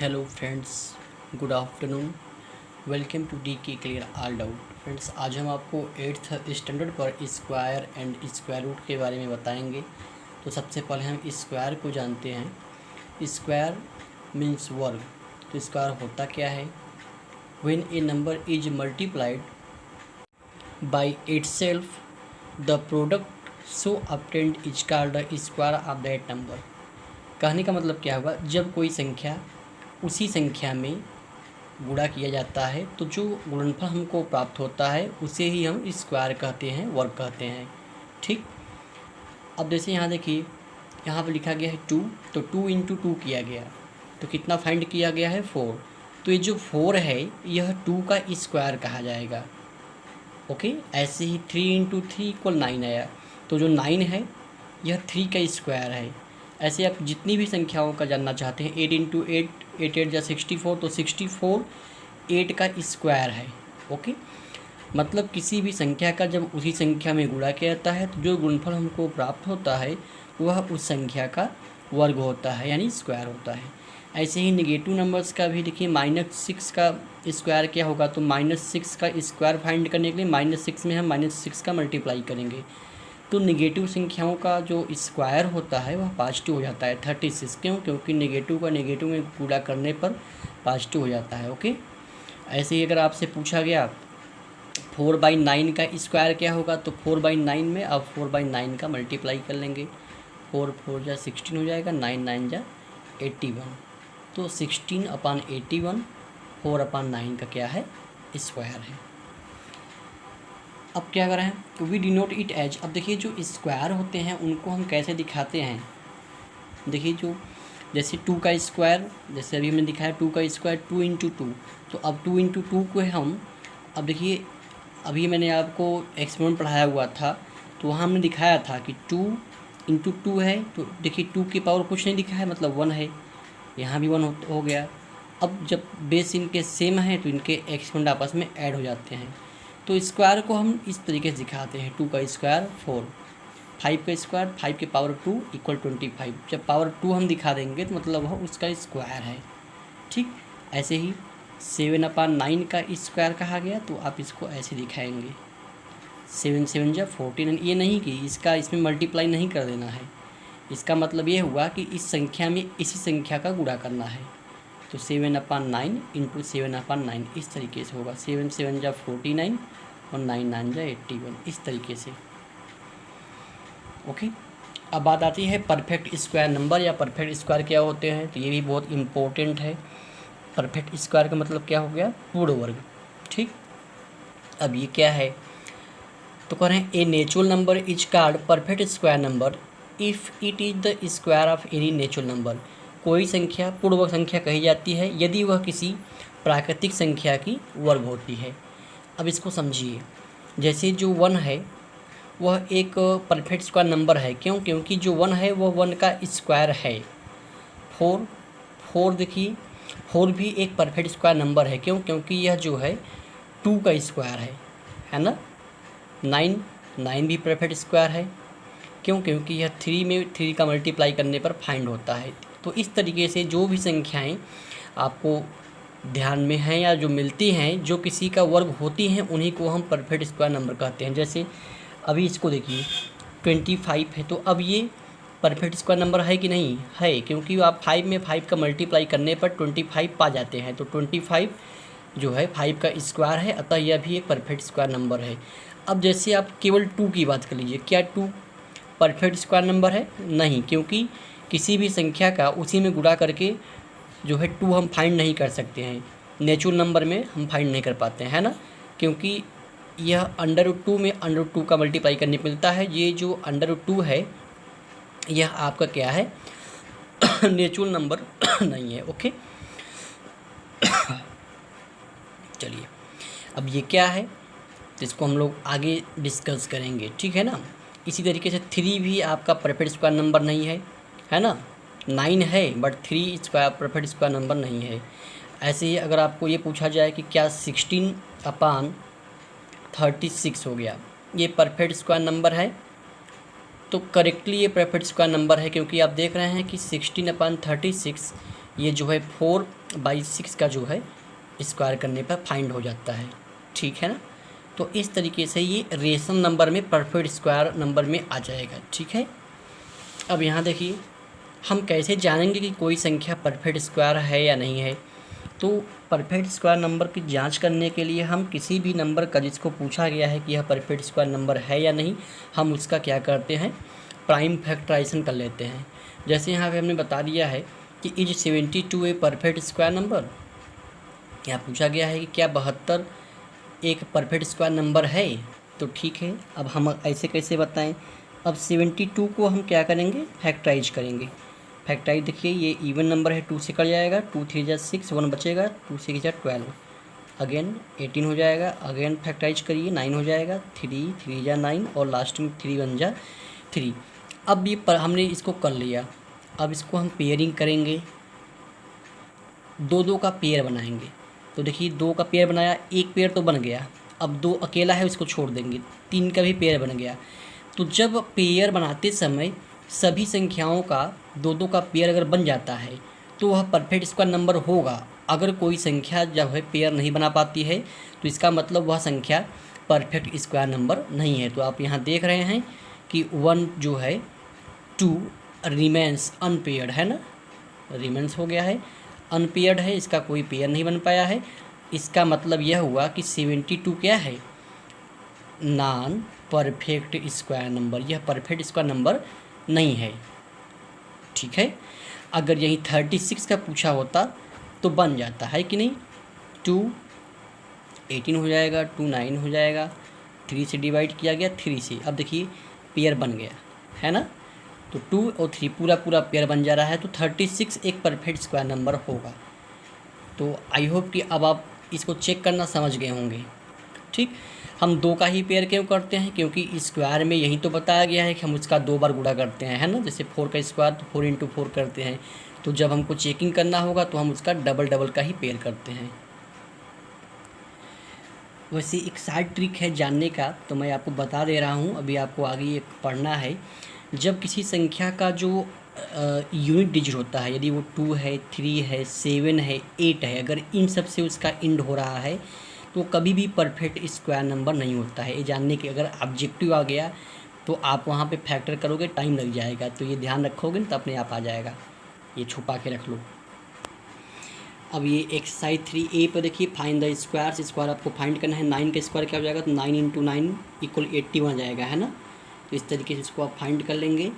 Hello friends, good afternoon. Welcome to D K clear all doubt. Friends, आज हम आपको 8th standard पर square and square root के बारे में बताएंगे। तो सबसे पहले हम स्क्वायर को जानते हैं। स्क्वायर मीन्स वर्ग। तो स्क्वायर होता क्या है? When A number is multiplied by itself the product so obtained is called the square of that number. कहने का मतलब क्या होगा, जब कोई संख्या उसी संख्या में गुणा किया जाता है तो जो गुणनफल हमको प्राप्त होता है उसे ही हम स्क्वायर कहते हैं, वर्ग कहते हैं। ठीक। अब जैसे यहाँ देखिए, यहाँ पर लिखा गया है 2, तो 2 इंटू 2 किया गया, तो कितना फाइंड किया गया है? 4। तो ये जो 4 है यह 2 का स्क्वायर कहा जाएगा। ओके। ऐसे ही 3 इंटू 3 इक्वल 9 आया, तो जो 9 है यह 3 का स्क्वायर है। ऐसे आप जितनी भी संख्याओं का जानना चाहते हैं, 8 इंटू 8, 8 8 या 64, तो 64 8 का स्क्वायर है। ओके। मतलब किसी भी संख्या का जब उसी संख्या में गुणा किया जाता है तो जो गुणनफल हमको प्राप्त होता है वह उस संख्या का वर्ग होता है, यानी स्क्वायर होता है। ऐसे ही नेगेटिव नंबर्स का भी देखिए, -6 का स्क्वायर क्या होगा? तो -6 का स्क्वायर फाइंड करने के लिए -6 में हम -6 का मल्टीप्लाई करेंगे, तो नेगेटिव संख्याओं का जो स्क्वायर होता है वह पॉजिटिव हो जाता है 36। क्यों? क्योंकि नेगेटिव का नेगेटिव में गुणा करने पर पॉजिटिव हो जाता है। ओके। ऐसे ही अगर आपसे पूछा गया 4/9 का स्क्वायर क्या होगा, तो 4/9 में आप 4/9 का मल्टीप्लाई कर लेंगे। 4 4 जा 16 हो जाएगा, 9 9 जा 81, तो 16/81 4/9 का क्या है? स्क्वायर है। अब क्या करें? तो वी डिनोट इट एज। अब देखिए, जो स्क्वायर होते हैं उनको हम कैसे दिखाते हैं। देखिए, जो जैसे 2 का स्क्वायर, जैसे अभी हमने दिखाया 2 का स्क्वायर 2 इंटू 2, तो अब 2 इंटू 2 को हम, अब देखिए अभी मैंने आपको एक्सपेरिमेंट पढ़ाया हुआ था तो वहाँ हमने दिखाया था कि 2 इंटू 2 है, तो देखिए 2 की पावर कुछ नहीं दिखा है, मतलब 1 है। यहाँ भी 1 हो गया। अब जब बेस इनके सेम है तो इनके एक्सपेरिमेंट आपस में ऐड हो जाते हैं। तो स्क्वायर को हम इस तरीके से दिखाते हैं। 2 का स्क्वायर 4, 5 का स्क्वायर 5 के पावर 2 इक्वल 25। जब पावर 2 हम दिखा देंगे तो मतलब वह उसका स्क्वायर है। ठीक। ऐसे ही 7/9 का स्क्वायर कहा गया, तो आप इसको ऐसे दिखाएंगे 7 7 जा 14। ये नहीं कि इसमें मल्टीप्लाई नहीं कर देना है। इसका मतलब ये हुआ कि इस संख्या में इसी संख्या का गुणा करना है। तो 7/9 इंटू 7/9 इस तरीके से होगा। 7 7 जा 49 और 9 9 जा 81, इस तरीके से। ओके। अब बात आती है परफेक्ट स्क्वायर नंबर या परफेक्ट स्क्वायर क्या होते हैं, तो ये भी बहुत इम्पोर्टेंट है। परफेक्ट स्क्वायर का मतलब क्या हो गया? पूर्ण वर्ग। ठीक। अब ये क्या है? तो कह रहे हैं a natural number is called perfect square number if it is the square of any natural number. कोई संख्या पूर्ण वर्ग संख्या कही जाती है यदि वह किसी प्राकृतिक संख्या की वर्ग होती है। अब इसको समझिए। जैसे जो 1 है वह एक परफेक्ट स्क्वायर नंबर है। क्यों? क्योंकि जो 1 है वह 1 का स्क्वायर है। 4 देखिए, 4 भी एक परफेक्ट स्क्वायर नंबर है। क्यों? क्योंकि यह जो है 2 का स्क्वायर है ना। 9 भी परफेक्ट स्क्वायर है। क्यों? क्योंकि यह 3 में 3 का मल्टीप्लाई करने पर फाइंड होता है। तो इस तरीके से जो भी संख्याएं आपको ध्यान में हैं या जो मिलती हैं, जो किसी का वर्ग होती हैं, उन्हीं को हम परफेक्ट स्क्वायर नंबर कहते हैं। जैसे अभी इसको देखिए 25 है, तो अब ये परफेक्ट स्क्वायर नंबर है कि नहीं है? क्योंकि आप 5 में 5 का मल्टीप्लाई करने पर 25 पा जाते हैं। तो 25 जो है 5 का स्क्वायर है, अतः यह भी एक परफेक्ट स्क्वायर नंबर है। अब जैसे आप केवल 2 की बात कर लीजिए, क्या 2 परफेक्ट स्क्वायर नंबर है? नहीं, क्योंकि किसी भी संख्या का उसी में गुणा करके जो है 2 हम फाइंड नहीं कर सकते हैं। नेचुरल नंबर में हम फाइंड नहीं कर पाते हैं, है ना। क्योंकि यह √2 में √2 का मल्टीप्लाई करने पर मिलता है। ये जो √2 है यह आपका क्या है? नेचुरल नंबर नहीं है। ओके। चलिए, अब ये क्या है तो इसको हम लोग आगे डिस्कस करेंगे। ठीक है ना। इसी तरीके से 3 भी आपका परफेक्ट स्क्वायर नंबर नहीं है ना। 9 है but 3 square perfect square number नहीं है। ऐसे ही अगर आपको ये पूछा जाए कि क्या 16/36 हो गया, ये परफेक्ट स्क्वायर नंबर है, तो करेक्टली ये परफेक्ट स्क्वायर नंबर है। क्योंकि आप देख रहे हैं कि 16/36 ये जो है 4/6 का जो है स्क्वायर करने पर फाइंड हो जाता है, ठीक है ना। तो इस तरीके से ये रेशनल नंबर में परफेक्ट स्क्वायर नंबर में आ जाएगा, ठीक है। अब यहाँ देखिए हम कैसे जानेंगे कि कोई संख्या परफेक्ट स्क्वायर है या नहीं है। तो परफेक्ट स्क्वायर नंबर की जांच करने के लिए हम किसी भी नंबर का जिसको पूछा गया है कि यह परफेक्ट स्क्वायर नंबर है या नहीं, हम उसका क्या करते हैं, प्राइम फैक्टराइजेशन कर लेते हैं। जैसे यहाँ पे हमने बता दिया है कि is 72 A perfect square number. यहाँ पूछा गया है कि क्या 72 एक परफेक्ट स्क्वायर नंबर है, तो ठीक है। अब हम ऐसे कैसे बताएं। अब 72 को हम क्या करेंगे, फैक्टराइज करेंगे। फैक्टराइज देखिए ये इवन नंबर है, 2 से कट जाएगा, 2 3 जा 6, 1 बचेगा, 2 6 जा 12, अगेन 18 हो जाएगा, अगेन फैक्टराइज करिए 9 हो जाएगा, 3 3 जा 9 और लास्ट में 3 1 जा 3। अब ये हमने इसको कर लिया। अब इसको हम पेयरिंग करेंगे, 2 का पेयर बनाएंगे। तो देखिए 2 का पेयर बनाया, एक पेयर तो बन गया। अब 2 अकेला है, उसको छोड़ देंगे, 3 का भी पेयर बन गया। तो जब पेयर बनाते समय सभी संख्याओं का 2 का पेयर अगर बन जाता है तो वह परफेक्ट स्क्वायर नंबर होगा। अगर कोई संख्या जब है पेयर नहीं बना पाती है तो इसका मतलब वह संख्या परफेक्ट स्क्वायर नंबर नहीं है। तो आप यहाँ देख रहे हैं कि 1 जो है 2 रिमेंस अनपेयर्ड है ना, रिमेंस हो गया है, अनपेयर्ड है, इसका कोई पेयर नहीं बन पाया है। इसका मतलब यह हुआ कि 72 क्या है, नॉन परफेक्ट स्क्वायर नंबर, यह परफेक्ट स्क्वायर नंबर नहीं है, ठीक है। अगर यही 36 का पूछा होता तो बन जाता है कि नहीं, 2 18 हो जाएगा, 2 9 हो जाएगा, 3 से डिवाइड किया गया 3 से। अब देखिए पेयर बन गया है ना, तो 2 और 3 पूरा पेयर बन जा रहा है। तो 36 एक परफेक्ट स्क्वायर नंबर होगा। तो आई होप कि अब आप इसको चेक करना समझ गए होंगे, ठीक। हम 2 का ही पेयर क्यों करते हैं, क्योंकि स्क्वायर में यही तो बताया गया है कि हम उसका 2 बार गुणा करते हैं, है ना। जैसे 4 का स्क्वायर तो 4 × 4 करते हैं, तो जब हमको चेकिंग करना होगा तो हम उसका डबल का ही पेयर करते हैं। वैसे एक साइड ट्रिक है जानने का, तो मैं आपको बता दे रहा हूँ, अभी आपको आगे ये पढ़ना है। जब किसी संख्या का जो यूनिट डिजिट होता है, यदि वो 2 है, 3 है, 7 है, 8 है, अगर इन सब से उसका इंड हो रहा है तो कभी भी परफेक्ट स्क्वायर नंबर नहीं होता है। ये जानने के अगर ऑब्जेक्टिव आ गया तो आप वहाँ पे फैक्टर करोगे, टाइम लग जाएगा, तो ये ध्यान रखोगे तो अपने आप आ जाएगा। ये छुपा के रख लो। अब ये एक्सरसाइज 3A पर देखिए, फाइंड द स्क्वायर। स्क्वायर आपको फाइंड करना है। 9 का स्क्वायर क्या हो जाएगा, तो 9 × 9 = 81 आ जाएगा, है ना। तो इस तरीके से इसको आप फाइंड कर लेंगे,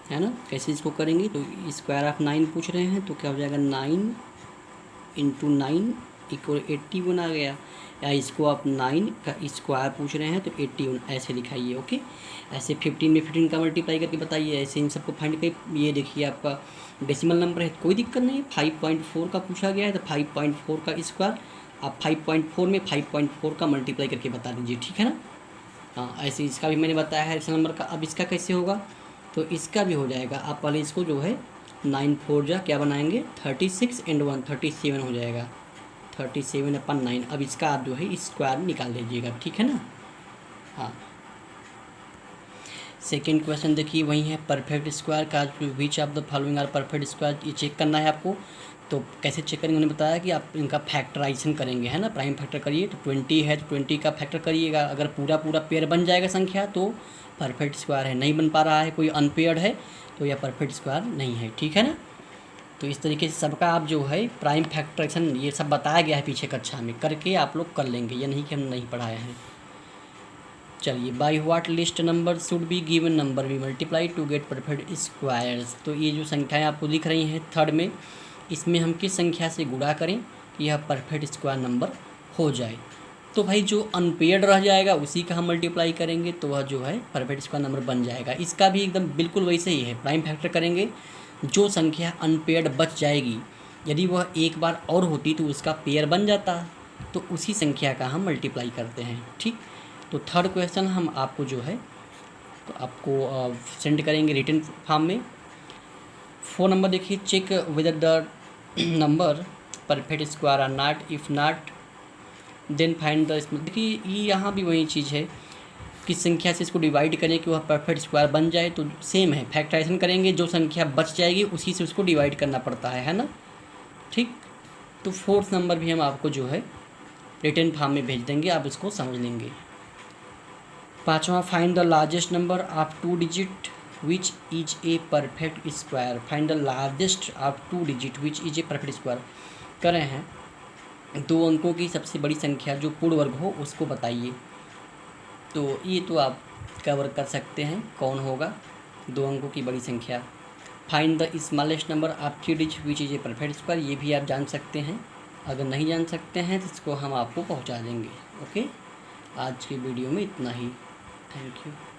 है ना। कैसे इसको करेंगे, तो स्क्वायर ऑफ 9 पूछ रहे हैं तो क्या हो जाएगा, 9 × 9 = 81 आ गया। या इसको आप 9 का स्क्वायर पूछ रहे हैं तो 81 ऐसे लिखाइए, ओके। ऐसे 15 में 15 का मल्टीप्लाई करके बताइए, ऐसे इन सबको फाइंड कर। ये देखिए आपका डेसिमल नंबर है, कोई दिक्कत नहीं है। 5.4 का पूछा गया है तो 5.4 का स्क्वायर आप 5.4 में 5.4 का मल्टीप्लाई करके बता दीजिए, ठीक है ना। हाँ, ऐसे इसका भी मैंने बताया है रेशनल नंबर का। अब इसका कैसे होगा, तो इसका भी हो जाएगा। आप पहले इसको जो है 9 4 जा क्या बनाएंगे, 36 × 1 37 हो जाएगा, 37/9। अब इसका आप जो है स्क्वायर निकाल लीजिएगा, ठीक है ना। हाँ, सेकेंड क्वेश्चन देखिए वही है, परफेक्ट स्क्वायर का which of the following are perfect square. ये चेक करना है आपको। तो कैसे चेक करेंगे, उन्होंने बताया कि आप इनका फैक्टराइजेशन करेंगे, है ना। प्राइम फैक्टर करिए, तो 20 है तो 20 का फैक्टर करिएगा। अगर पूरा पेयर बन जाएगा संख्या तो परफेक्ट स्क्वायर है। नहीं बन पा रहा है, कोई अनपेयर्ड है, तो यह परफेक्ट स्क्वायर नहीं है, ठीक है ना। तो इस तरीके से सबका आप जो है प्राइम फैक्टराइजेशन ये सब बताया गया है पीछे कक्षा में, करके आप लोग कर लेंगे। ये नहीं कि हम नहीं पढ़ाए हैं। चलिए, by what least number should be given number be multiply to get perfect squares. तो ये जो संख्याएं आपको दिख रही हैं थर्ड में, इसमें हम किस संख्या से गुणा करें कि यह परफेक्ट स्क्वायर नंबर हो जाए। तो भाई जो अनपेयर्ड रह जाएगा उसी का हम मल्टीप्लाई करेंगे तो वह जो है परफेक्ट स्क्वायर नंबर बन जाएगा। इसका भी एकदम बिल्कुल वैसे ही है, प्राइम फैक्टर करेंगे, जो संख्या अनपेयर्ड बच जाएगी यदि वह एक बार और होती तो उसका पेयर बन जाता, तो उसी संख्या का हम मल्टीप्लाई करते हैं, ठीक। तो थर्ड क्वेश्चन हम आपको जो है तो आपको सेंड करेंगे रिटन फॉर्म में। 4 नंबर देखिए, check whether the number perfect square or not, if not then find the. देखिए ये यहाँ भी वही चीज़ है, किस संख्या से इसको डिवाइड करें कि वह परफेक्ट स्क्वायर बन जाए, तो सेम है, फैक्टराइजेशन करेंगे जो संख्या बच जाएगी उसी से उसको डिवाइड करना पड़ता है ना। ठीक, तो 4th नंबर भी हम आपको जो है रिटन फॉर्म में भेज देंगे, आप इसको समझ लेंगे। 5वां, find the largest number of 2 digit which is a perfect square. Find the largest of 2 digit which is a perfect square कर रहे हैं, 2 अंकों की सबसे बड़ी संख्या जो पूर्ण वर्ग हो उसको बताइए। तो ये तो आप कवर कर सकते हैं, कौन होगा 2 अंकों की बड़ी संख्या। Find the smallest number of 3 digit which is a perfect square, ये भी आप जान सकते हैं। अगर नहीं जान सकते हैं तो इसको हम आपको पहुंचा देंगे। ओके, आज की वीडियो में इतना ही। Thank you.